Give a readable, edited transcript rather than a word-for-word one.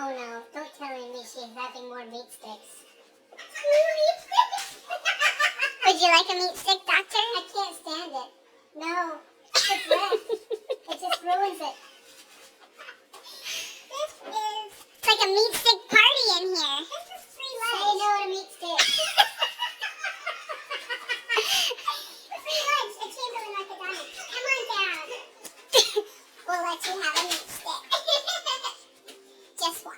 Oh no, don't tell me she's having more meat sticks. Would you like a meat stick, Doctor? I can't stand it. No, it's left. It just ruins it. It's like a meat stick party in here. This is 3 legs. Say no to meat sticks. 3 legs. It came really like a diamond. Come on down. We'll let you have a meat stick. Just one.